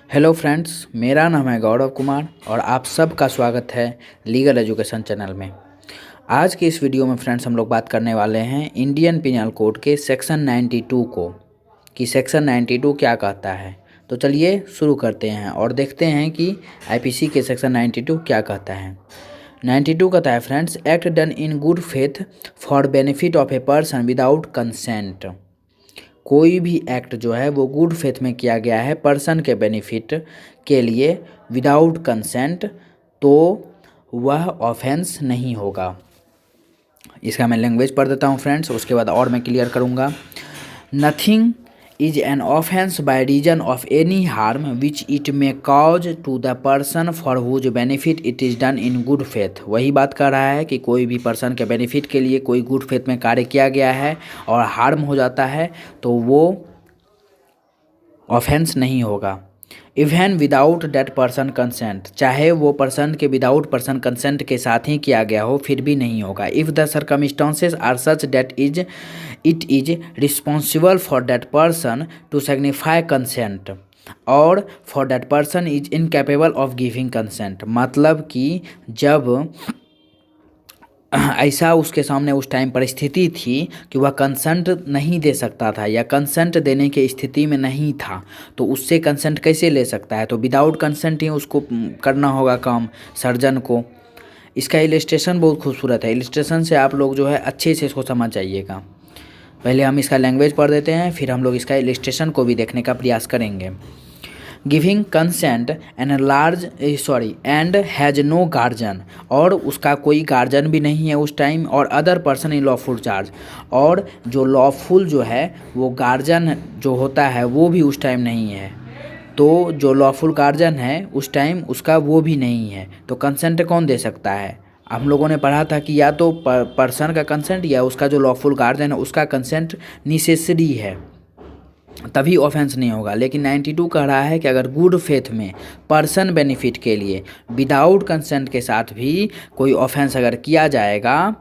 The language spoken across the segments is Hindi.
हेलो फ्रेंड्स, मेरा नाम है गौरव कुमार और आप सबका स्वागत है लीगल एजुकेशन चैनल में। आज की इस वीडियो में फ्रेंड्स हम लोग बात करने वाले हैं इंडियन पिनल कोड के सेक्शन 92 को कि सेक्शन 92 क्या कहता है। तो चलिए शुरू करते हैं और देखते हैं कि आईपीसी के सेक्शन 92 क्या कहता है। 92 कहता है friends, act done in good faith for benefit of a person without consent. कोई भी एक्ट जो है वो गुड फेथ में किया गया है पर्सन के बेनिफिट के लिए विदाउट कंसेंट, तो वह ऑफेंस नहीं होगा। इसका मैं लैंग्वेज पढ़ देता हूँ फ्रेंड्स, उसके बाद और मैं क्लियर करूँगा। Nothing is an offence by reason of any harm which it may cause to the person for whose benefit it is done in good faith. वही बात कर रहा है कि कोई भी पर्सन के बेनिफिट के लिए कोई गुड फेथ में कार्य किया गया है और हार्म हो जाता है तो वो ऑफेंस नहीं होगा। Even without that person consent, चाहे वो पर्सन के विदाउट पर्सन कंसेंट के साथ ही किया गया हो फिर भी नहीं होगा। If the circumstances are such that it is responsible for that person to signify consent or for that person is incapable of giving consent. मतलब कि जब ऐसा उसके सामने उस टाइम परिस्थिति थी कि वह कंसेंट नहीं दे सकता था या कंसेंट देने की स्थिति में नहीं था, तो उससे कंसेंट कैसे ले सकता है? तो विदाउट कंसेंट ही उसको करना होगा काम सर्जन को। इसका इलस्ट्रेशन बहुत खूबसूरत है, इलस्ट्रेशन से आप लोग जो है अच्छे से इसको समझ जाइएगा। पहले हम इसका लैंग्वेज पढ़ देते हैं, फिर हम लोग इसका इलस्ट्रेशन को भी देखने का प्रयास करेंगे। Giving consent and has no guardian, और उसका कोई गार्जियन भी नहीं है उस टाइम, और other person in lawful charge, और जो लॉफुल जो है वो गार्जियन जो होता है वो भी उस टाइम नहीं है। तो जो लॉफुल गार्जियन है उस टाइम उसका वो भी नहीं है, तो कंसेंट कौन दे सकता है? हम लोगों ने पढ़ा था कि या तो पर्सन का कंसेंट या उसका जो लॉफुल गार्जियन है उसका कंसेंट नेसेसरी है, तभी ऑफेंस नहीं होगा। लेकिन 92 कह रहा है कि अगर गुड फेथ में पर्सन बेनिफिट के लिए विदाउट कंसेंट के साथ भी कोई ऑफेंस अगर किया जाएगा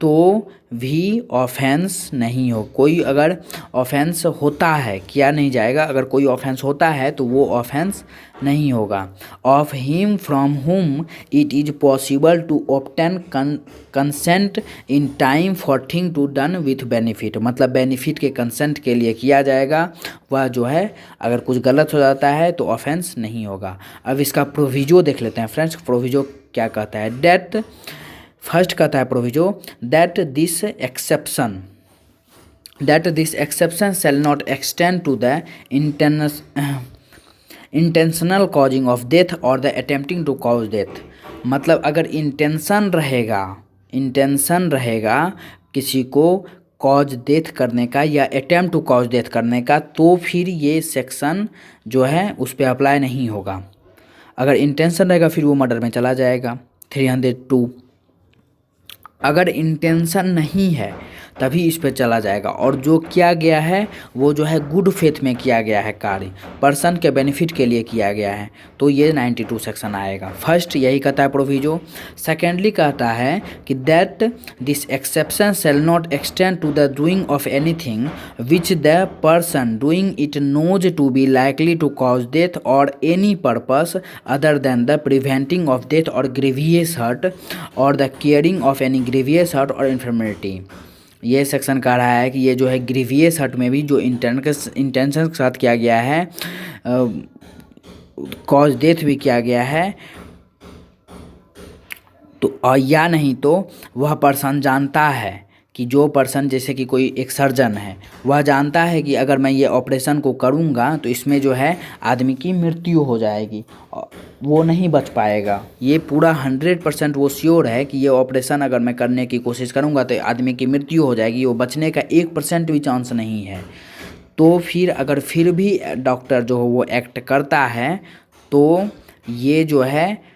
तो भी ऑफेंस नहीं हो। कोई अगर ऑफेंस होता है, किया नहीं जाएगा, अगर कोई ऑफेंस होता है तो वो ऑफेंस नहीं होगा। Of him from whom it is possible to obtain consent in time for thing to done with benefit. मतलब बेनिफिट के कंसेंट के लिए किया जाएगा, वह जो है अगर कुछ गलत हो जाता है तो ऑफेंस नहीं होगा। अब इसका प्रोविजो देख लेते हैं फ्रेंड्स, प्रोविजो क्या कहता है। डेट फर्स्ट कहता है proviso, that this exception shall not extend to the intentional causing of death or the attempting to cause death. मतलब अगर इंटेंशन रहेगा किसी को कॉज डेथ करने का या अटेम्प्ट टू कॉज डेथ करने का, तो फिर ये सेक्शन जो है उस पर अप्लाई नहीं होगा। अगर इंटेंशन रहेगा फिर वो मर्डर में चला जाएगा 302। अगर इंटेंशन नहीं है तभी इस पे चला जाएगा, और जो किया गया है वो जो है गुड फेथ में किया गया है, कार्य पर्सन के बेनिफिट के लिए किया गया है, तो ये 92 सेक्शन आएगा। फर्स्ट यही कहता है प्रोविजो। सेकेंडली कहता है कि that this exception shall not extend to the doing of anything which the person doing it knows to be likely to cause death or any purpose other than the preventing of death or grievous hurt or the caring of any grievous hurt or infirmity. ये सेक्शन कह रहा है कि ये जो है ग्रीवियस हर्ट में भी जो इंटेंशन के साथ किया गया है, कॉज डेथ भी किया गया है, तो या नहीं तो वह पर्सन जानता है कि जो पर्सन जैसे कि कोई एक सर्जन है, वह जानता है कि अगर मैं ये ऑपरेशन को करूँगा तो इसमें जो है आदमी की मृत्यु हो जाएगी, वो नहीं बच पाएगा। ये पूरा 100% वो श्योर है कि ये ऑपरेशन अगर मैं करने की कोशिश करूँगा तो आदमी की मृत्यु हो जाएगी, वो बचने का 1% भी चांस नहीं है। तो फिर अगर फिर भी डॉक्टर जो वो एक्ट करता है तो ये जो है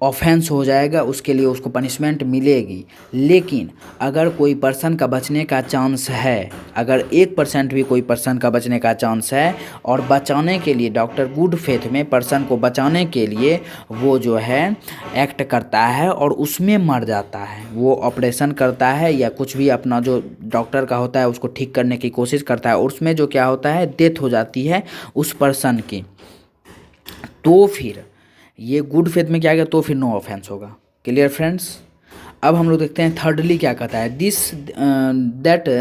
ऑफेंस हो जाएगा, उसके लिए उसको पनिशमेंट मिलेगी। लेकिन अगर कोई पर्सन का बचने का चांस है, अगर 1% भी कोई पर्सन का बचने का चांस है और बचाने के लिए डॉक्टर गुड फेथ में पर्सन को बचाने के लिए वो जो है एक्ट करता है और उसमें मर जाता है, वो ऑपरेशन करता है या कुछ भी अपना जो डॉक्टर का होता है उसको ठीक करने की कोशिश करता है, और उसमें जो क्या होता है डेथ हो जाती है उस पर्सन की, तो फिर ये गुड फेथ में क्या गया, तो फिर नो ऑफेंस होगा। Clear friends. अब हम लोग देखते हैं थर्डली क्या कहता है,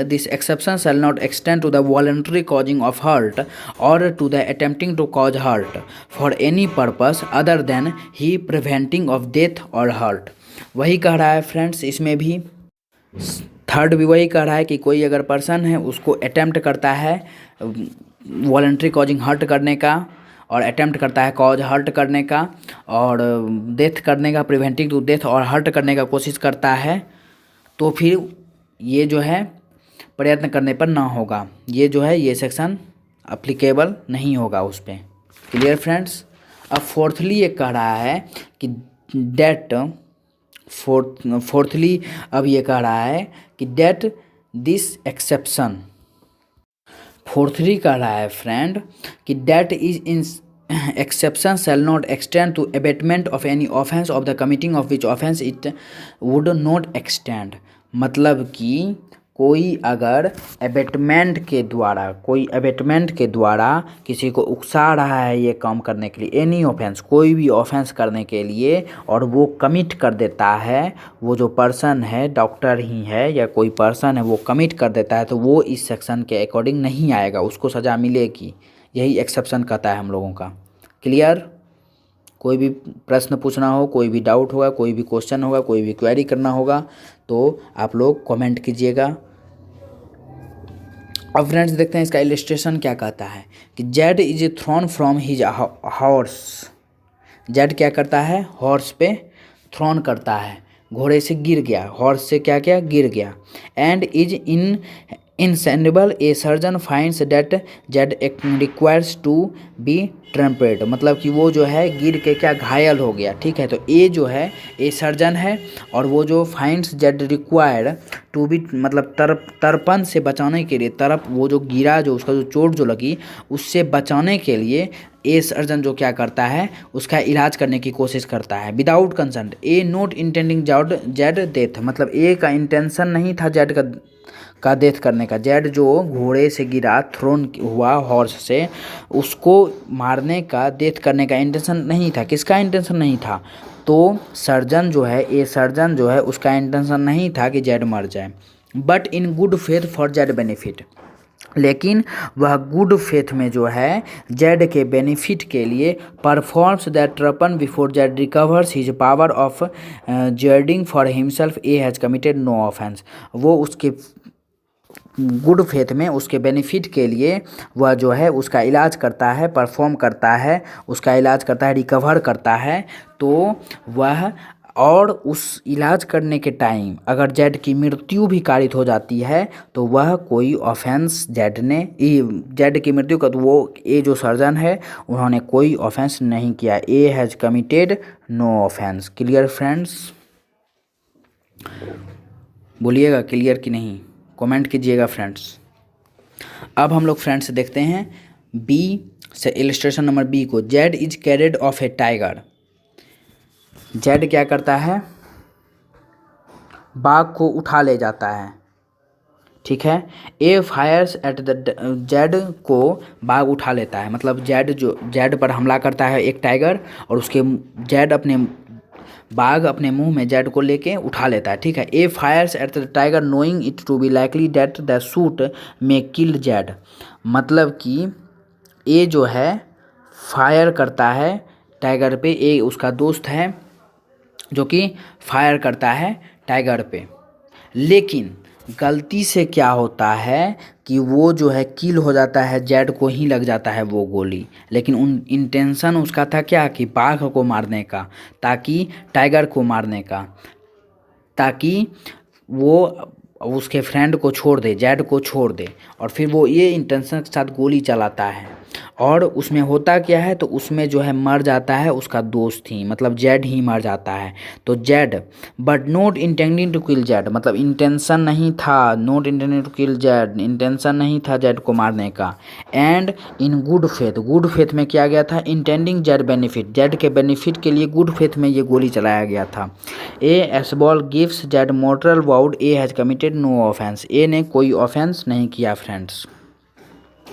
this exception shall not extend to the voluntary causing of hurt or to the attempting to cause hurt for any purpose other than he preventing of death or hurt. वही कह रहा है फ्रेंड्स, इसमें भी थर्ड भी वही कह रहा है कि कोई अगर पर्सन है उसको अटेम्प्ट करता है वॉलंटरी कॉजिंग हर्ट करने का, और अटेम्प्ट करता है कॉज हर्ट करने का, और डेथ करने का, preventing to death or hurt करने का कोशिश करता है, तो फिर ये जो है प्रयत्न करने पर ना होगा, ये जो है ये सेक्शन अप्लीकेबल नहीं होगा उस पर। Clear friends. अब फोर्थली ये कह रहा है कि डेट फोर्थली अब ये कह रहा है कि डेट दिस एक्सेप्शन, फोर्थली कह रहा है फ्रेंड कि that is in exception shall not extend to abetment of any offence of the committing of which offence it would not extend. मतलब कि कोई अगर अबेटमेंट के द्वारा किसी को उकसा रहा है ये काम करने के लिए, एनी ऑफेंस, कोई भी ऑफेंस करने के लिए, और वो कमिट कर देता है, वो जो पर्सन है डॉक्टर ही है या कोई पर्सन है वो कमिट कर देता है, तो वो इस सेक्शन के अकॉर्डिंग नहीं आएगा, उसको सज़ा मिलेगी। यही एक्सेप्शन कहता है हम लोगों का। क्लियर। कोई भी प्रश्न पूछना हो, कोई भी डाउट होगा, कोई भी क्वेश्चन होगा, कोई भी क्वेरी करना होगा तो आप लोग कमेंट कीजिएगा। अब फ्रेंड्स देखते हैं इसका इलस्ट्रेशन क्या कहता है कि Z is throne from his horse. Z क्या करता है, हॉर्स पे थ्रोन करता है, घोड़े से गिर गया, हॉर्स से क्या क्या गिर गया। And is insensible a surgeon finds that Z requires to be trepanned. मतलब कि वो जो है गिर के क्या घायल हो गया, ठीक है। तो ए जो है ए सर्जन है, और वो जो finds Z require to be मतलब तर्पण से बचाने के लिए, वो जो गिरा, जो उसका जो चोट जो लगी उससे बचाने के लिए ए सर्जन जो क्या करता है उसका इलाज करने की कोशिश करता है without concern. A not intending Z death, मतलब ए का इंटेंशन नहीं था जेड का डेथ करने का। जेड जो घोड़े से गिरा, थ्रोन हुआ हॉर्स से, उसको मारने का, डेथ करने का इंटेंशन नहीं था। किसका इंटेंशन नहीं था? तो सर्जन जो है, ए सर्जन जो है, उसका इंटेंशन नहीं था कि जेड मर जाए, but in good faith for Z benefit. लेकिन वह गुड फेथ में जो है जेड के बेनिफिट के लिए performs that trepan before Z recovers his power of judging for himself A has committed no offence. वो उसके गुड फेथ में उसके बेनिफिट के लिए वह जो है उसका इलाज करता है, परफॉर्म करता है, उसका इलाज करता है, रिकवर करता है। तो वह, और उस इलाज करने के टाइम अगर जेड की मृत्यु भी कारित हो जाती है तो वह कोई ऑफेंस जेड की मृत्यु का, तो वो ए जो सर्जन है उन्होंने कोई ऑफेंस नहीं किया। A has committed no offence. Clear friends? बोलिएगा क्लियर कि नहीं, कमेंट कीजिएगा फ्रेंड्स। अब हम लोग फ्रेंड्स देखते हैं बी से, इलस्ट्रेशन नंबर बी को। Z is carried of A tiger. Z क्या करता है, बाघ को उठा ले जाता है, ठीक है। A fires at the, Z को बाघ उठा लेता है, मतलब जेड पर हमला करता है एक टाइगर, और उसके बाघ अपने मुंह में जेड को लेके उठा लेता है, ठीक है। A fires at the tiger knowing it to be likely that the shoot may kill Z. मतलब कि ए जो है फायर करता है टाइगर पे, ए उसका दोस्त है जो कि फायर करता है टाइगर पे, लेकिन गलती से क्या होता है कि वो जो है किल हो जाता है, जेड को ही लग जाता है वो गोली। लेकिन इंटेंशन उसका था क्या, कि बाघ को मारने का, ताकि टाइगर को मारने का, ताकि वो उसके फ्रेंड को छोड़ दे, जेड को छोड़ दे। और फिर वो ये इंटेंशन के साथ गोली चलाता है, और उसमें होता क्या है, तो उसमें जो है मर जाता है उसका दोस्त ही, मतलब जेड ही मर जाता है। तो Z, but not intending to kill Z, मतलब इंटेंशन नहीं था, not intending to kill Z, intention नहीं था जेड को मारने का। एंड इन गुड फेथ में किया गया था, इंटेंडिंग जेड बेनिफिट, जेड के बेनिफिट के लिए गुड फेथ में ये गोली चलाया गया था। A A's ball gives Z mortal wound, A has committed no offence. A ने कोई ऑफेंस नहीं किया फ्रेंड्स।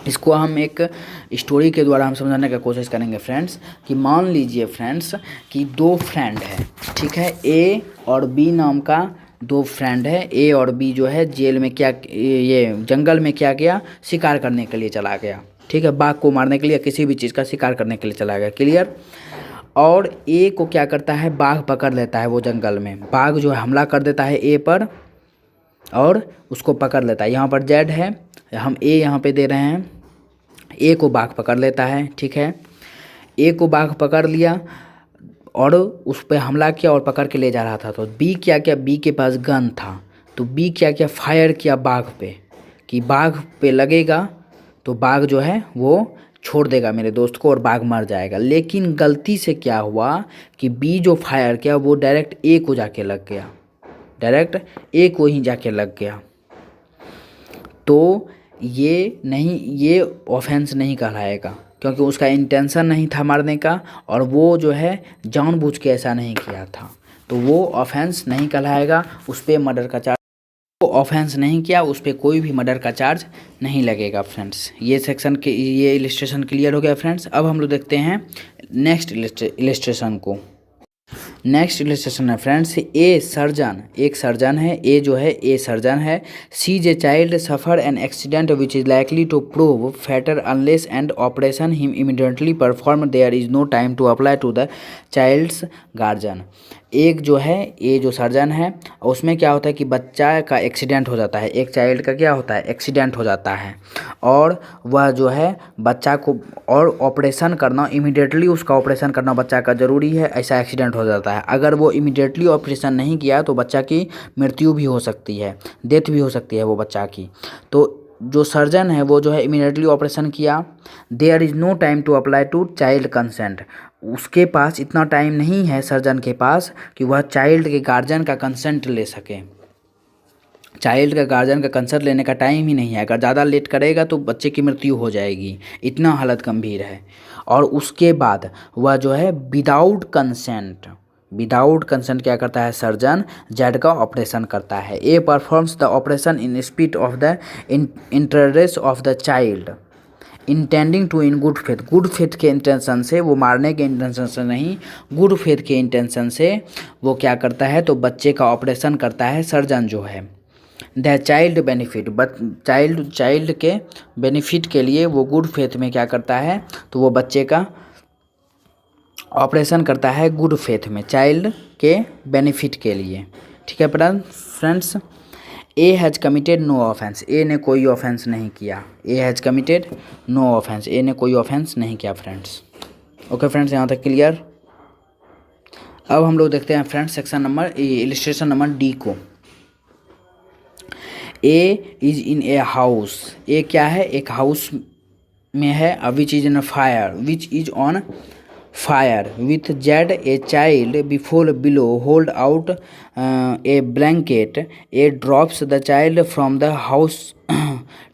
इसको हम एक स्टोरी के द्वारा हम समझाने का कोशिश करेंगे फ्रेंड्स, कि मान लीजिए फ्रेंड्स कि दो फ्रेंड है, ठीक है, ए और बी नाम का दो फ्रेंड है। ए और बी जो है जेल में क्या, ये जंगल में क्या किया, शिकार करने के लिए चला गया, ठीक है, बाघ को मारने के लिए, किसी भी चीज़ का शिकार करने के लिए चला गया, क्लियर। और ए को क्या करता है, बाघ पकड़ लेता है वो जंगल में, बाघ जो है हमला कर देता है ए पर और उसको पकड़ लेता है। यहाँ पर जेड है, हम ए यहाँ पे दे रहे हैं, ए को बाघ पकड़ लेता है, ठीक है, ए को बाघ पकड़ लिया और उस पर हमला किया और पकड़ के ले जा रहा था। तो बी क्या किया, बी के पास गन था, तो बी क्या किया, फायर किया बाघ पे, कि बाघ पे लगेगा तो बाघ जो है वो छोड़ देगा मेरे दोस्त को और बाघ मर जाएगा। लेकिन गलती से क्या हुआ कि बी जो फायर किया वो डायरेक्ट ए को जाके लग गया, डायरेक्ट ए को ही जाके लग गया। तो ये ऑफेंस नहीं कहलाएगा, क्योंकि उसका इंटेंशन नहीं था मारने का और वो जो है जानबूझ के ऐसा नहीं किया था, तो वो ऑफेंस नहीं कहलाएगा, उस पर मर्डर का चार्ज, वो ऑफेंस नहीं किया, उस पर कोई भी मर्डर का चार्ज नहीं लगेगा फ्रेंड्स। ये सेक्शन के ये इलिस्ट्रेशन क्लियर हो गया फ्रेंड्स। अब हम लोग देखते हैं नेक्स्ट इलिस्ट्रेशन को। नेक्स्ट इलिस्ट्रेशन है फ्रेंड्स, ए सर्जन, एक सर्जन है, ए जो है ए सर्जन है, sees a child suffer an accident which is likely to prove fatal unless and operation him immediately perform, there is no time to apply to the child's guardian. एक जो है ए जो सर्जन है, उसमें क्या होता है कि बच्चा का एक्सीडेंट हो जाता है, एक चाइल्ड का क्या होता है, एक्सीडेंट हो जाता है, और वह जो है बच्चा को और ऑपरेशन करना, इमीडिएटली उसका ऑपरेशन करना बच्चा का ज़रूरी है, ऐसा एक्सीडेंट हो जाता है। अगर वो इमीडिएटली ऑपरेशन नहीं किया तो बच्चा की मृत्यु भी हो सकती है, डेथ भी हो सकती है वो बच्चा की। तो जो सर्जन है वो जो है इमीडिएटली ऑपरेशन किया, there is no time to apply to child consent, उसके पास इतना टाइम नहीं है सर्जन के पास कि वह चाइल्ड के गार्जियन का कंसेंट ले सके, चाइल्ड का गार्जियन का कंसेंट लेने का टाइम ही नहीं है। अगर ज़्यादा लेट करेगा तो बच्चे की मृत्यु हो जाएगी, इतना हालत गंभीर है। और उसके बाद वह जो है विदाउट कंसेंट क्या करता है, सर्जन जेड का ऑपरेशन करता है। A performs the operation in speed of the interest of the child intending to in good faith, good faith के इंटेंशन से, वो मारने के इंटेंशन से नहीं, गुड फेथ के इंटेंशन से वो क्या करता है, तो बच्चे का ऑपरेशन करता है सर्जन जो है। द चाइल्ड बेनिफिट, चाइल्ड के बेनिफिट के लिए वो गुड फेथ में क्या करता है, तो वो बच्चे का ऑपरेशन करता है गुड फेथ में, चाइल्ड के बेनिफिट के लिए, ठीक है friends. A has committed no offence, A ने कोई ऑफेंस नहीं किया, A has committed no offence, A ने कोई ऑफेंस नहीं किया फ्रेंड्स। ओके फ्रेंड्स, यहाँ तक क्लियर। अब हम लोग देखते हैं friends section number illustration number D को। ए इज इन ए हाउस, ए क्या है, एक हाउस में है, which is in fire, which is on fire with Z A child before below hold out a blanket, A drops the child from the house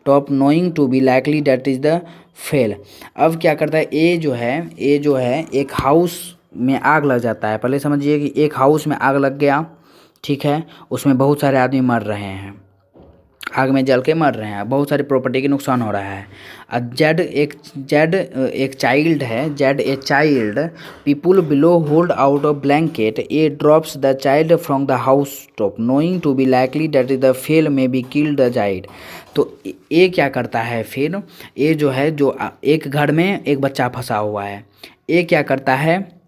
top knowing to be likely that is the fall. अब क्या करता है, ए जो है एक हाउस में आग लग जाता है। पहले समझिए कि एक हाउस में आग लग गया, ठीक है, उसमें बहुत सारे आदमी मर रहे हैं, आग में जल के मर रहे हैं, बहुत सारी प्रॉपर्टी के नुकसान हो रहा है। जेड एक चाइल्ड है, Z A child people below hold out of blanket, A drops the child from the house top knowing to be likely that is the fall may be killed the child. तो ए क्या करता है फिर, ए जो है, जो एक घर में एक बच्चा फंसा हुआ है, ए क्या करता है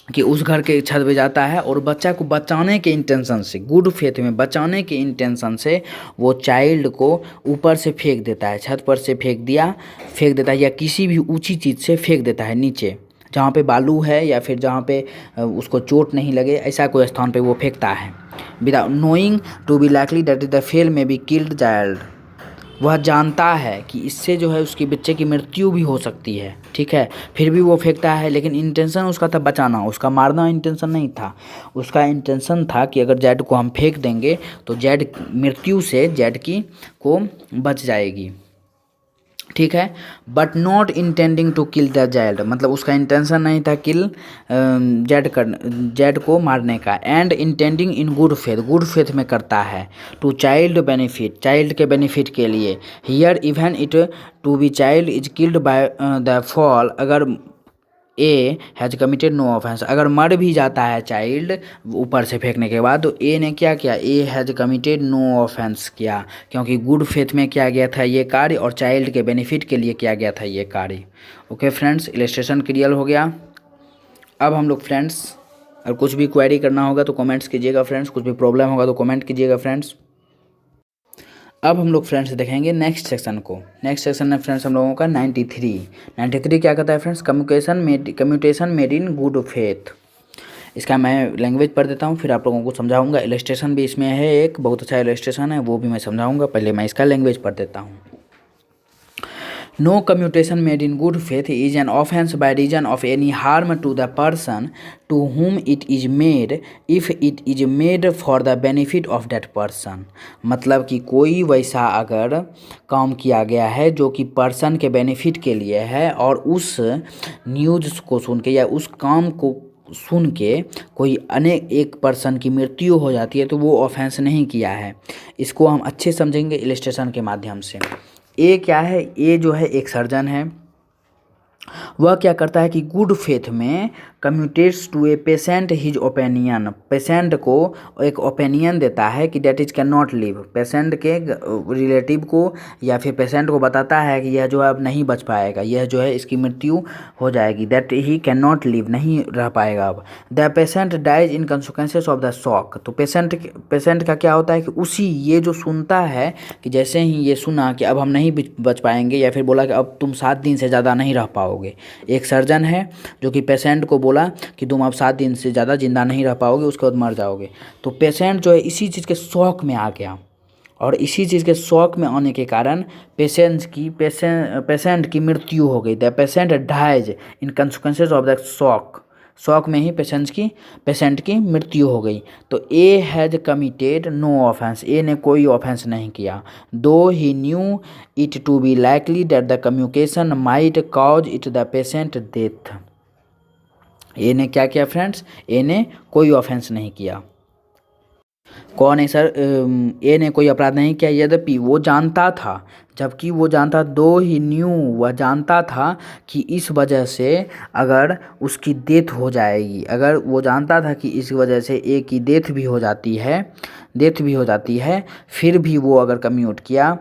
कि उस घर के छत पे जाता है और बच्चा को बचाने के इंटेंशन से, गुड फेथ में बचाने के इंटेंशन से वो चाइल्ड को ऊपर से फेंक देता है, छत पर से फेंक देता है या किसी भी ऊंची चीज़ से फेंक देता है नीचे, जहाँ पे बालू है या फिर जहाँ पे उसको चोट नहीं लगे, ऐसा कोई स्थान पे वो फेंकता है। Without knowing to be likely that is the fall में बी किल्ड चाइल्ड, वह जानता है कि इससे जो है उसके बच्चे की मृत्यु भी हो सकती है, ठीक है, फिर भी वो फेंकता है। लेकिन इंटेंशन उसका था बचाना, उसका मारना इंटेंशन नहीं था, उसका इंटेंशन था कि अगर जेड को हम फेंक देंगे तो जेड मृत्यु से जेड की को बच जाएगी, ठीक है। But not intending to kill the Z, मतलब उसका इंटेंशन नहीं था किल जेड को मारने का। And intending in good faith, good faith में करता है। टू चाइल्ड बेनिफिट, चाइल्ड के बेनिफिट के लिए। Here even it to be child is killed by the fall, अगर A has committed no offence, अगर मर भी जाता है चाइल्ड ऊपर से फेंकने के बाद, तो ए ने क्या किया, A has committed no offence किया, क्योंकि गुड फेथ में किया गया था ये कार्य और चाइल्ड के बेनिफिट के लिए किया गया था ये कार्य। ओके फ्रेंड्स, इलस्ट्रेशन क्लियर हो गया। अब हम लोग फ्रेंड्स, अगर कुछ भी क्वेरी करना होगा तो कमेंट्स कीजिएगा फ्रेंड्स, कुछ भी प्रॉब्लम होगा तो कमेंट कीजिएगा फ्रेंड्स। अब हम लोग फ्रेंड्स देखेंगे नेक्स्ट सेक्शन को। नेक्स्ट सेक्शन में फ्रेंड्स हम लोगों का 93 क्या कहता है friends, commutation made in good faith. इसका मैं लैंग्वेज पढ़ देता हूँ, फिर आप लोगों को समझाऊंगा। इलस्ट्रेशन भी इसमें है, एक बहुत अच्छा इलस्ट्रेशन है, वो भी मैं समझाऊंगा। पहले मैं इसका लैंग्वेज पढ़ देता हूँ। No commutation made in good faith is an offense by reason of any harm to the person to whom it is made, if it is made for the benefit of that person। मतलब कि कोई वैसा अगर काम किया गया है जो कि पर्सन के बेनिफिट के लिए है, और उस न्यूज़ को सुन के या उस काम को सुन के कोई अनेक एक पर्सन की मृत्यु हो जाती है, तो वो ऑफेंस नहीं किया है। इसको हम अच्छे समझेंगे इलस्ट्रेशन के माध्यम से। ए क्या है, ए जो है एक सर्जन है। वह क्या करता है कि गुड फेथ में communicates to a patient his opinion, patient को एक ओपिनियन देता है कि that is can not live, patient के रिलेटिव को या फिर पेशेंट को बताता है कि यह जो है अब नहीं बच पाएगा, यह जो है इसकी मृत्यु हो जाएगी, that he can not live, नहीं रह पाएगा अब। The patient dies in consequences of the shock, तो पेशेंट का क्या होता है कि उसी ये जो सुनता है कि जैसे ही ये सुना कि अब हम नहीं बच पाएंगे, या फिर बोला कि अब तुम 7 दिन से ज़्यादा नहीं रह पाओगे, एक सर्जन है जो कि पेशेंट को बोला कि तुम अब 7 दिन से ज़्यादा जिंदा नहीं रह पाओगे, उसके बाद मर जाओगे, तो पेशेंट जो है इसी चीज़ के शौक में आ गया, और इसी चीज़ के शौक में आने के कारण पेशेंट की मृत्यु हो गई। The patient dies in consequences of the shock में ही पेशेंट की मृत्यु हो गई। तो A has committed no offence, A ने कोई ऑफेंस नहीं किया। Though he knew it to be likely that the communication might cause it the patient death. A ने क्या किया फ्रेंड्स, ए ने कोई ऑफेंस नहीं किया। कौन है सर, ए ने कोई अपराध नहीं किया, यद्यपि वो जानता था, जबकि वो जानता, दो ही न्यू, वह जानता था कि इस वजह से अगर उसकी डेथ हो जाएगी, अगर वो जानता था कि इस वजह से ए की डेथ भी हो जाती है, फिर भी वो अगर कम्यूट किया,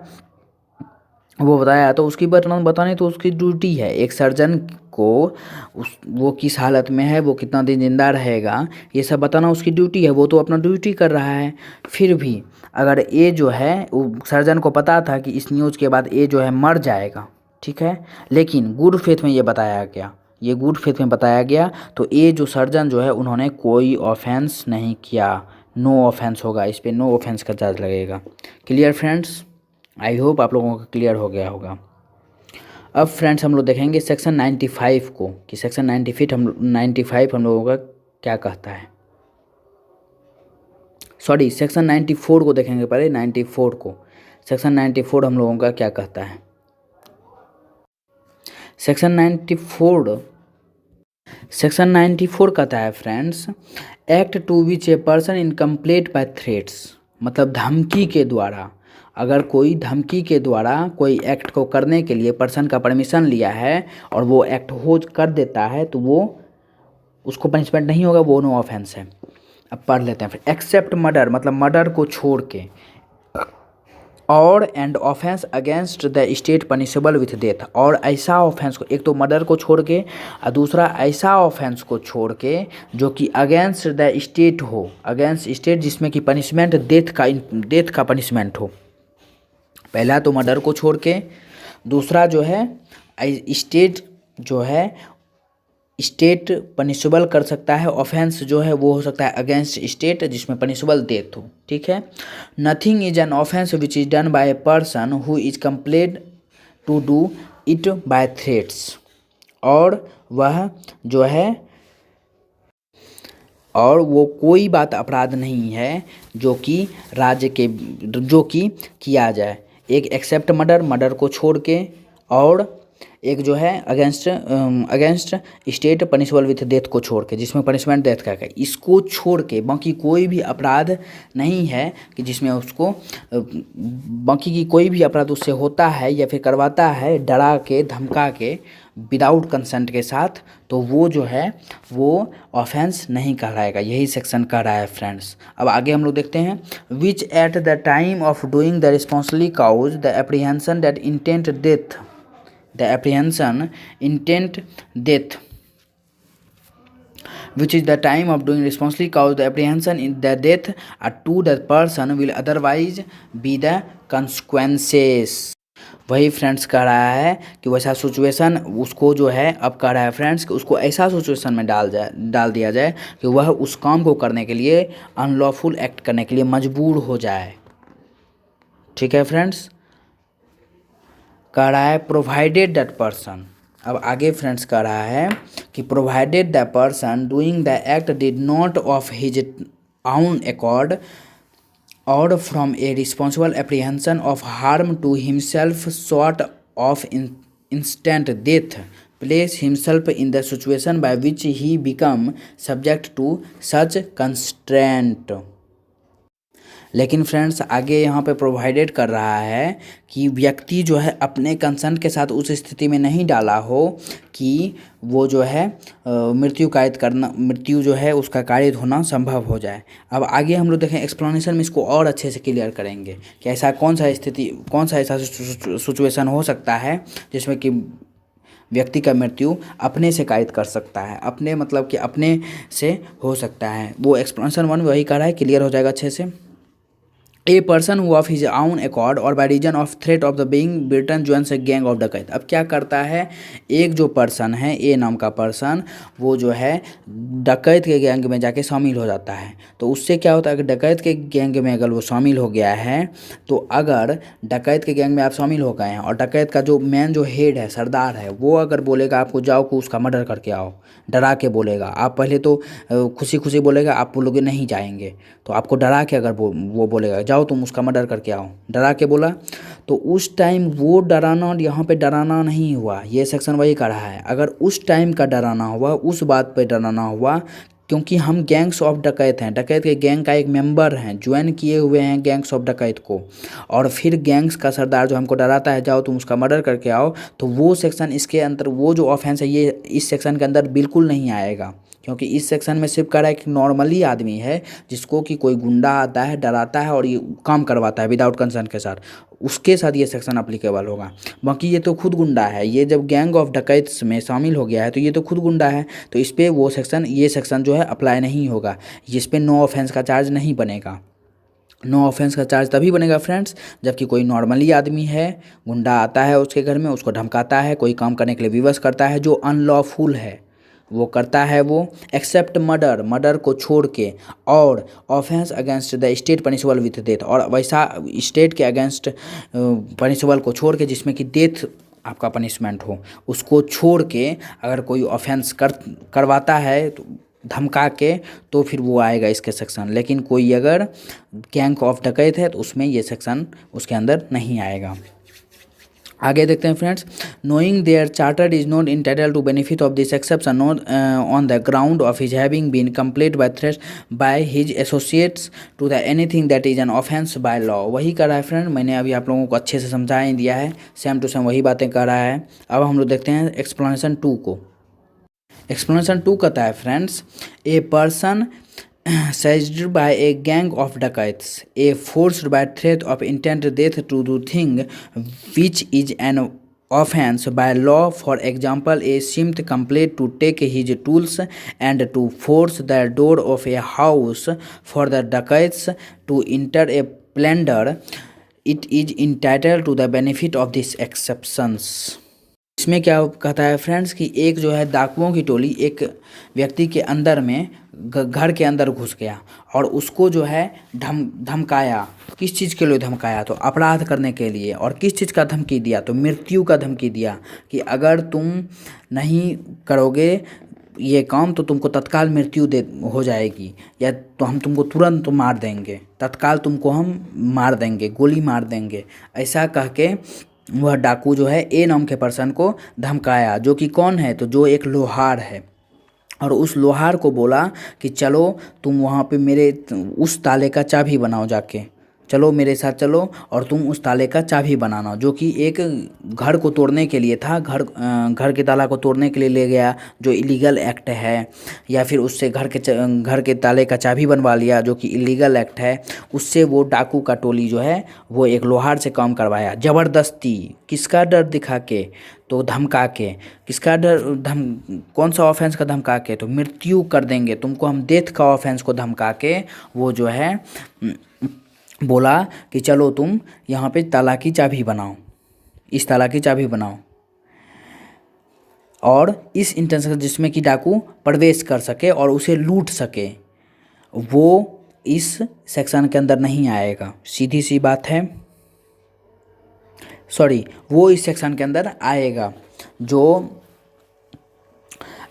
वो बताया, तो उसकी बताने तो उसकी ड्यूटी है। एक सर्जन को वो किस हालत में है, वो कितना दिन जिंदा रहेगा, ये सब बताना उसकी ड्यूटी है, वो तो अपना ड्यूटी कर रहा है। फिर भी अगर ए जो है, सर्जन को पता था कि इस न्यूज़ के बाद ए जो है मर जाएगा, ठीक है, लेकिन गुड फेथ में ये बताया गया, तो ए जो सर्जन जो है उन्होंने कोई ऑफेंस नहीं किया, नो ऑफेंस होगा, इस पर नो ऑफेंस का चार्ज लगेगा। क्लियर फ्रेंड्स, आई होप आप लोगों को क्लियर हो गया होगा। अब फ्रेंड्स हम लोग देखेंगे सेक्शन 95 को, कि सेक्शन 95 हम लोगों का क्या कहता है। सॉरी, सेक्शन 94 को देखेंगे पहले, 94 को, सेक्शन 94 हम लोगों का क्या कहता है। सेक्शन 94 कहता है friends, act to which a person incomplete by threats, मतलब धमकी के द्वारा, अगर कोई धमकी के द्वारा कोई एक्ट को करने के लिए पर्सन का परमिशन लिया है और वो एक्ट हो कर देता है, तो वो उसको पनिशमेंट नहीं होगा, वो नो ऑफेंस है। अब पढ़ लेते हैं फिर। एक्सेप्ट मर्डर, मतलब मर्डर को छोड़ के, और and offence against the state punishable with death, और ऐसा ऑफेंस को, एक तो मर्डर को छोड़ के और दूसरा ऐसा ऑफेंस को छोड़ के जो कि अगेंस्ट द स्टेट हो, अगेंस्ट स्टेट जिसमें कि पनिशमेंट डेथ का पनिशमेंट हो। पहला तो मर्डर को छोड़ के, दूसरा जो है स्टेट जो है, स्टेट पनिशेबल कर सकता है, ऑफेंस जो है वो हो सकता है अगेंस्ट स्टेट जिसमें पनिशेबल डेथ हो, ठीक है। Nothing is an offence which is done by a person who is compelled to do it by threats, और वह जो है, और वो कोई बात अपराध नहीं है जो कि राज्य के, जो कि किया जाए। एक एक्सेप्ट मर्डर, मर्डर को छोड़ के, और एक जो है against state punishable with death को छोड़ के, जिसमें पनिशमेंट डेथ का है, इसको छोड़ के बाकी कोई भी अपराध नहीं है कि जिसमें उसको बाकी की कोई भी अपराध उससे होता है या फिर करवाता है डरा के धमका के विदाउट कंसेंट के साथ, तो वो जो है वो ऑफेंस नहीं कहलाएगा। यही सेक्शन कह रहा है फ्रेंड्स। अब आगे हम लोग देखते हैं, which at the time of doing the responsibly cause the apprehension that intent death the apprehension intent death which is the time of doing responsibly cause the apprehension in the death to the person will otherwise be the consequences। वही फ्रेंड्स कह रहा है कि वैसा सिचुएशन उसको जो है, अब कह रहा है फ्रेंड्स कि उसको ऐसा सिचुएशन में डाल दिया जाए कि वह उस काम को करने के लिए अनलॉफुल एक्ट करने के लिए मजबूर हो जाए। ठीक है फ्रेंड्स, कह रहा है प्रोवाइडेड दैट पर्सन। अब आगे फ्रेंड्स कह रहा है कि provided the person doing the act did not of his own accord or from a responsible apprehension of harm to himself short of instant death place himself in the situation by which he become subject to such constraint. लेकिन फ्रेंड्स आगे यहाँ पे प्रोवाइडेड कर रहा है कि व्यक्ति जो है अपने कंसर्न के साथ उस स्थिति में नहीं डाला हो कि वो जो है मृत्यु जो है उसका कारित होना संभव हो जाए। अब आगे हम लोग देखें एक्सप्लेनेशन में इसको और अच्छे से क्लियर करेंगे कि ऐसा कौन सा ऐसा सिचुएशन हो सकता है जिसमें कि व्यक्ति का मृत्यु अपने से कारित कर सकता है, अपने मतलब कि अपने से हो सकता है। वो एक्सप्लेनेशन 1 वही कर रहा है, क्लियर हो जाएगा अच्छे से। A person who of his own accord or by reason of threat of the being beaten joins a gang of dacoit. अब क्या करता है, एक जो पर्सन है ए नाम का पर्सन, वो जो है डकैत के गैंग में जाके शामिल हो जाता है। तो उससे क्या होता है कि डकैत के गैंग में अगर वो शामिल हो गया है, तो अगर डकैत के गैंग में आप शामिल हो गए हैं और डकैत का जो मेन जो हेड है, सरदार है, वो अगर बोलेगा आपको जाओ को उसका मर्डर करके आओ, डरा के बोलेगा, आप पहले तो खुशी खुशी बोलेगा, आप बोलोगे नहीं जाएंगे, तो आपको डरा के अगर वो बोलेगा जाओ तुम उसका मर्डर करके आओ, डरा के बोला, तो उस टाइम वो डराना यहाँ पे डराना नहीं हुआ। ये सेक्शन वही कर रहा है, अगर उस टाइम का डराना हुआ, उस बात पे डराना हुआ क्योंकि हम गैंग्स ऑफ डकैत हैं, डकैत के गैंग का एक मेंबर हैं, ज्वाइन किए हुए हैं गैंग्स ऑफ डकैत को, और फिर गैंग्स का सरदार जो हमको डराता है जाओ तुम उसका मर्डर करके आओ, तो वो सेक्शन इसके अंदर, वो जो ऑफेंस है ये इस सेक्शन के अंदर बिल्कुल नहीं आएगा। क्योंकि इस सेक्शन में सिर्फ कह रहा है कि नॉर्मली आदमी है जिसको कि कोई गुंडा आता है, डराता है और ये काम करवाता है विदाउट कंसर्न के साथ, उसके साथ ये सेक्शन अप्लीकेबल होगा। बाकी ये तो खुद गुंडा है, ये जब गैंग ऑफ डकैत्स में शामिल हो गया है तो ये तो खुद गुंडा है, तो इस पर वो सेक्शन, ये सेक्शन जो है अप्लाई नहीं होगा, जिस पे नो ऑफेंस का चार्ज नहीं बनेगा। नो ऑफेंस का चार्ज तभी बनेगा फ्रेंड्स जबकि कोई नॉर्मली आदमी है, गुंडा आता है उसके घर में, उसको धमकाता है, कोई काम करने के लिए विवश करता है जो अनलॉफुल है वो करता है, वो एक्सेप्ट मर्डर को छोड़ के, और offence against the state punishable with death, और वैसा स्टेट के अगेंस्ट पनिशेबल को छोड़ के जिसमें कि डेथ आपका पनिशमेंट हो, उसको छोड़ के अगर कोई ऑफेंस करवाता है तो धमका के, तो फिर वो आएगा इसके सेक्शन। लेकिन कोई अगर गैंग ऑफ डकैत है तो उसमें ये सेक्शन उसके अंदर नहीं आएगा। आगे देखते हैं friends, knowing there chartered is not entitle to benefit of this exception on the ground of his having been complaint by threat by his associates to the anything that is an offence by law. वही कर रहा है फ्रेंड, मैंने अभी आप लोगों को अच्छे से समझा ही दिया है, सेम टू सेम वही बातें कर रहा है। अब हम लोग देखते हैं एक्सप्लेनेशन 2 को। एक्सप्लेनेशन 2 कहता है friends, a person seized by a gang of dacoits, a forced by threat of intent death to do thing which is an offense by law, for example a seemed complaint to take his tools and to force the door of a house for the dacoits to enter a plunder, it is entitled to the benefit of these exceptions। इसमें क्या कहता है फ्रेंड्स कि एक जो है डाकुओं की टोली एक व्यक्ति के अंदर में घर के अंदर घुस गया और उसको जो है धमकाया। किस चीज़ के लिए धमकाया? तो अपराध करने के लिए। और किस चीज़ का धमकी दिया? तो मृत्यु का धमकी दिया कि अगर तुम नहीं करोगे ये काम तो तुमको तत्काल मृत्यु हो जाएगी, या तो हम तुमको तुरंत मार देंगे, तत्काल तुमको हम मार देंगे, गोली मार देंगे, ऐसा कह के वह डाकू जो है ए नाम के पर्सन को धमकाया, जो कि कौन है, तो जो एक लोहार है। और उस लोहार को बोला कि चलो तुम वहाँ पे मेरे उस ताले का चाबी बनाओ, जाके चलो मेरे साथ चलो और तुम उस ताले का चाबी बनाना, जो कि एक घर को तोड़ने के लिए था। घर के ताला को तोड़ने के लिए ले गया, जो इलीगल एक्ट है। या फिर उससे घर के ताले का चाबी बनवा लिया, जो कि इलीगल एक्ट है। उससे वो डाकू का टोली जो है वो एक लोहार से काम करवाया ज़बरदस्ती। किसका डर दिखा के, तो धमका के। किसका डर, कौन सा ऑफेंस का धमका के, तो मृत्यु कर देंगे तुमको हम, डेथ का ऑफेंस को धमका के वो जो है बोला कि चलो तुम यहाँ पे ताला की चाबी बनाओ, इस ताला की चाबी बनाओ। और इस इंटेंशन जिसमें कि डाकू प्रवेश कर सके और उसे लूट सके, वो इस सेक्शन के अंदर नहीं आएगा। सीधी सी बात है, सॉरी, वो इस सेक्शन के अंदर आएगा। जो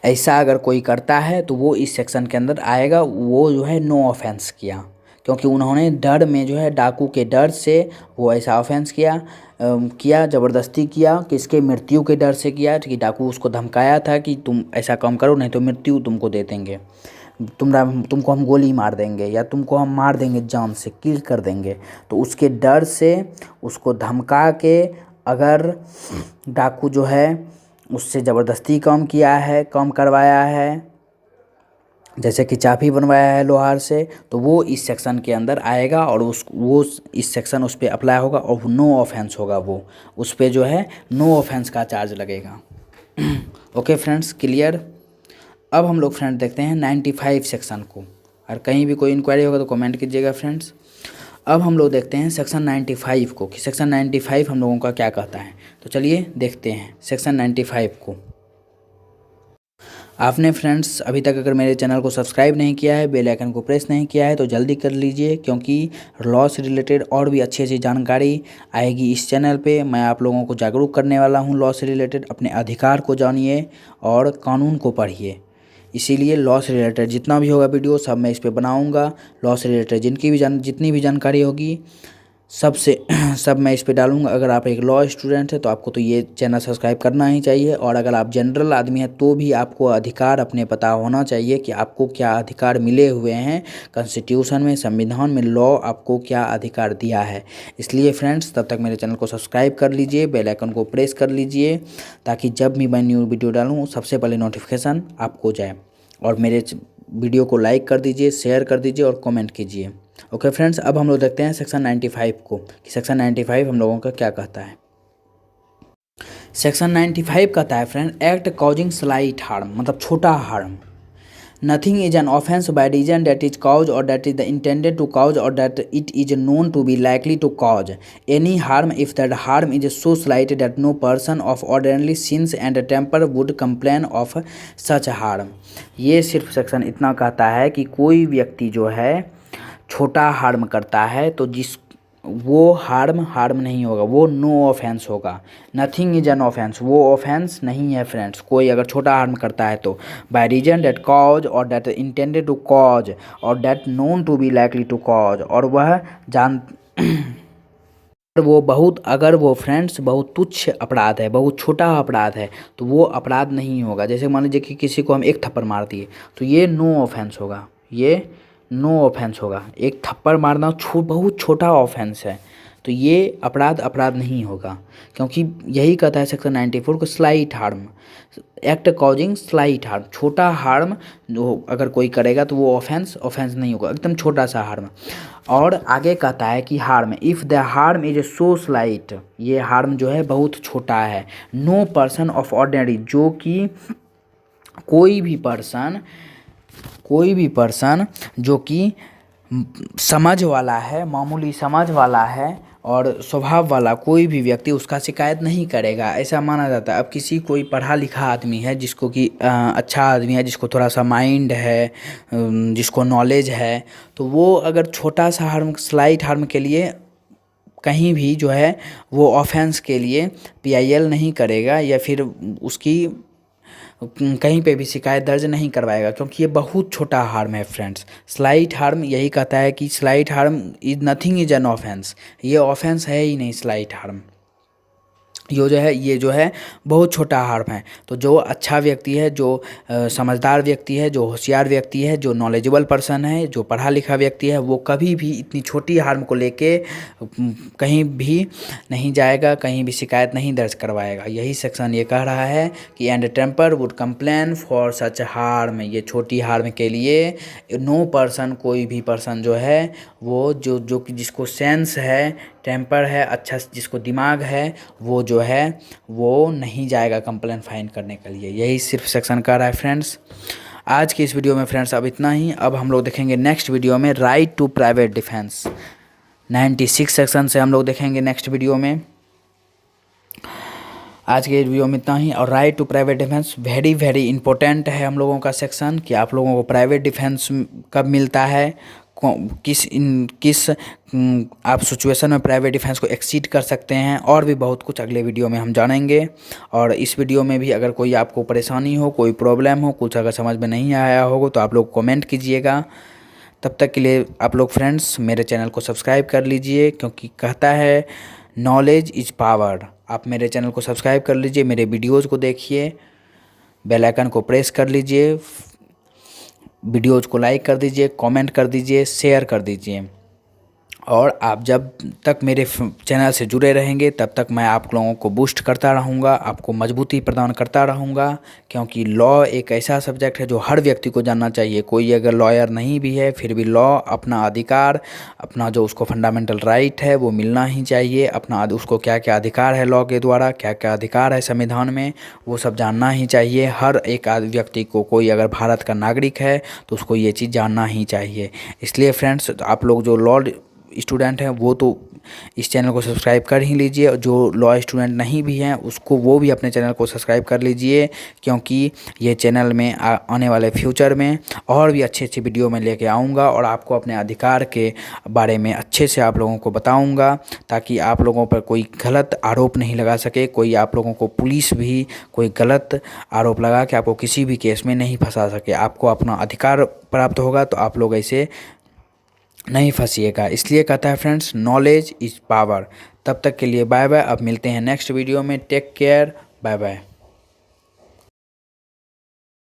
ऐसा अगर कोई करता है तो वो इस सेक्शन के अंदर आएगा। वो जो है नो ऑफेंस किया, क्योंकि उन्होंने डर में जो है, डाकू के डर से वो ऐसा ऑफेंस किया ज़बरदस्ती किया। किसके, मृत्यु के डर से किया, कि डाकू उसको धमकाया था कि तुम ऐसा काम करो नहीं तो मृत्यु तुमको दे देंगे, तुमको हम गोली मार देंगे या तुमको हम मार देंगे, जान से किल कर देंगे। तो उसके डर से उसको धमका के अगर डाकू जो है उससे ज़बरदस्ती काम करवाया है, जैसे कि चाबी बनवाया है लोहार से, तो वो इस सेक्शन के अंदर आएगा। और वो इस सेक्शन उस पर अप्लाई होगा और नो ऑफेंस होगा, वो उस पर जो है नो ऑफेंस का चार्ज लगेगा। Okay friends, clear. अब हम लोग फ्रेंड देखते हैं 95 सेक्शन को, और कहीं भी कोई इंक्वायरी होगा तो कमेंट कीजिएगा फ्रेंड्स। अब हम लोग देखते हैं सेक्शन 95 को, कि सेक्शन 95 हम लोगों का क्या कहता है। तो चलिए देखते हैं सेक्शन 95 को। आपने फ्रेंड्स अभी तक अगर मेरे चैनल को सब्सक्राइब नहीं किया है, बेल आइकन को प्रेस नहीं किया है, तो जल्दी कर लीजिए, क्योंकि लॉ से रिलेटेड और भी अच्छी अच्छी जानकारी आएगी इस चैनल पे। मैं आप लोगों को जागरूक करने वाला हूँ लॉ से रिलेटेड। अपने अधिकार को जानिए और कानून को पढ़िए। इसीलिए लॉ से रिलेटेड जितना भी होगा वीडियो सब मैं इस पर बनाऊँगा। लॉ से रिलेटेड जितनी भी जानकारी होगी सब मैं इस पे डालूंगा। अगर आप एक लॉ स्टूडेंट है तो आपको तो ये चैनल सब्सक्राइब करना ही चाहिए। और अगर आप जनरल आदमी हैं तो भी आपको अधिकार अपने पता होना चाहिए कि आपको क्या अधिकार मिले हुए हैं कॉन्स्टिट्यूशन में, संविधान में, लॉ आपको क्या अधिकार दिया है। इसलिए फ्रेंड्स तब तक मेरे चैनल को सब्सक्राइब कर लीजिए, बेल आइकन को प्रेस कर लीजिए, ताकि जब भी मैं न्यू वीडियो डालूँ सबसे पहले नोटिफिकेशन आपको जाए। और मेरे वीडियो को लाइक कर दीजिए, शेयर कर दीजिए और कमेंट कीजिए। ओके फ्रेंड्स, अब हम लोग देखते हैं सेक्शन 95 को, कि सेक्शन 95 हम लोगों का क्या कहता है। सेक्शन 95 कहता है friend, act causing slight harm, मतलब छोटा harm. Nothing is an offence by reason that is cause और that is the intended to cause और that it is known to be likely to cause any harm if that harm is so slight that no person of ordinary sense and temper would complain of such harm. ये सिर्फ सेक्शन इतना कहता है कि कोई व्यक्ति जो है छोटा हार्म करता है तो वो हार्म नहीं होगा, वो नो ऑफेंस होगा। नथिंग इज एन ऑफेंस, वो ऑफेंस नहीं है फ्रेंड्स। कोई अगर छोटा हार्म करता है तो बाय रीजन दैट कॉज और दैट इंटेंडेड टू कॉज और that known to be likely to cause, और वह अगर वो फ्रेंड्स बहुत तुच्छ अपराध है, बहुत छोटा अपराध है, तो वो अपराध नहीं होगा। जैसे मान लीजिए कि किसी को हम एक थप्पड़ मार दिए तो ये नो ऑफेंस होगा, ये नो ऑफेंस होगा। एक थप्पड़ मारना बहुत छोटा ऑफेंस है, तो ये अपराध नहीं होगा। क्योंकि यही कहता है सेक्शन 94 को, slight harm, act causing slight harm, छोटा हार्म अगर कोई करेगा तो वो ऑफेंस नहीं होगा, एकदम छोटा सा हार्म। और आगे कहता है कि harm, if the harm is so slight, ये हार्म जो है बहुत छोटा है। नो पर्सन ऑफ ऑर्डिनरी, जो कि कोई भी पर्सन जो कि समझ वाला है, मामूली समझ वाला है और स्वभाव वाला कोई भी व्यक्ति उसका शिकायत नहीं करेगा, ऐसा माना जाता है। अब कोई पढ़ा लिखा आदमी है, जिसको कि अच्छा आदमी है, जिसको थोड़ा सा माइंड है, जिसको नॉलेज है, तो वो अगर छोटा सा हार्म, स्लाइट हार्म के लिए कहीं भी जो है वो ऑफेंस के लिए PIL नहीं करेगा, या फिर उसकी कहीं पे भी शिकायत दर्ज नहीं करवाएगा, क्योंकि ये बहुत छोटा हार्म है फ्रेंड्स। स्लाइट हार्म यही कहता है कि slight harm is nothing is an offence, ये ऑफेंस है ही नहीं स्लाइट हार्म। ये जो है बहुत छोटा हार्म है। तो जो अच्छा व्यक्ति है, जो समझदार व्यक्ति है, जो होशियार व्यक्ति है, जो नॉलेजेबल पर्सन है, जो पढ़ा लिखा व्यक्ति है, वो कभी भी इतनी छोटी हार्म को लेके कहीं भी नहीं जाएगा, कहीं भी शिकायत नहीं दर्ज करवाएगा। यही सेक्शन ये कह रहा है कि and temper would complain for such harm. ये छोटी हार्म के लिए नो पर्सन, कोई भी पर्सन जो है वो जो जिसको सेंस है, टेम्पर है, अच्छा जिसको दिमाग है, वो जो है वो नहीं जाएगा कंप्लेन फाइल करने के लिए। यही सिर्फ सेक्शन का रहा है फ्रेंड्स। आज की इस वीडियो में फ्रेंड्स अब इतना ही। अब हम लोग देखेंगे नेक्स्ट वीडियो में right to private defence 96 section से हम लोग देखेंगे नेक्स्ट वीडियो में। आज के वीडियो में इतना ही। और right to private defence very very important है हम लोगों का सेक्शन, कि आप लोगों को प्राइवेट डिफेंस कब मिलता है, किस आप सिचुएशन में प्राइवेट डिफेंस को एक्सीड कर सकते हैं, और भी बहुत कुछ अगले वीडियो में हम जानेंगे। और इस वीडियो में भी अगर कोई आपको परेशानी हो, कोई प्रॉब्लम हो, कुछ अगर समझ में नहीं आया होगा तो आप लोग कमेंट कीजिएगा। तब तक के लिए आप लोग फ्रेंड्स मेरे चैनल को सब्सक्राइब कर लीजिए, क्योंकि कहता है नॉलेज इज़ पावर। आप मेरे चैनल को सब्सक्राइब कर लीजिए, मेरे वीडियोज़ को देखिए, बेल आइकन को प्रेस कर लीजिए, वीडियोज़ को लाइक कर दीजिए, कमेंट कर दीजिए, शेयर कर दीजिए। और आप जब तक मेरे चैनल से जुड़े रहेंगे तब तक मैं आप लोगों को बूस्ट करता रहूँगा, आपको मजबूती प्रदान करता रहूँगा, क्योंकि लॉ एक ऐसा सब्जेक्ट है जो हर व्यक्ति को जानना चाहिए। कोई अगर लॉयर नहीं भी है फिर भी लॉ अपना अधिकार, अपना जो उसको फंडामेंटल राइट है वो मिलना ही चाहिए। अपना उसको क्या क्या अधिकार है लॉ के द्वारा, क्या क्या अधिकार है संविधान में, वो सब जानना ही चाहिए हर एक व्यक्ति को। कोई अगर भारत का नागरिक है तो उसको ये चीज़ जानना ही चाहिए। इसलिए फ्रेंड्स आप लोग जो लॉ स्टूडेंट हैं वो तो इस चैनल को सब्सक्राइब कर ही लीजिए, और जो लॉ स्टूडेंट नहीं भी हैं उसको वो भी अपने चैनल को सब्सक्राइब कर लीजिए, क्योंकि ये चैनल में आने वाले फ्यूचर में और भी अच्छे अच्छे वीडियो में लेके आऊँगा, और आपको अपने अधिकार के बारे में अच्छे से आप लोगों को बताऊँगा, ताकि आप लोगों पर कोई गलत आरोप नहीं लगा सके। कोई आप लोगों को पुलिस भी कोई गलत आरोप लगा के आपको किसी भी केस में नहीं फंसा सके। आपको अपना अधिकार प्राप्त होगा तो आप लोग ऐसे नहीं फंसिएगा। इसलिए कहता है फ्रेंड्स नॉलेज इज़ पावर। तब तक के लिए बाय बाय। अब मिलते हैं नेक्स्ट वीडियो में। Take care, bye bye.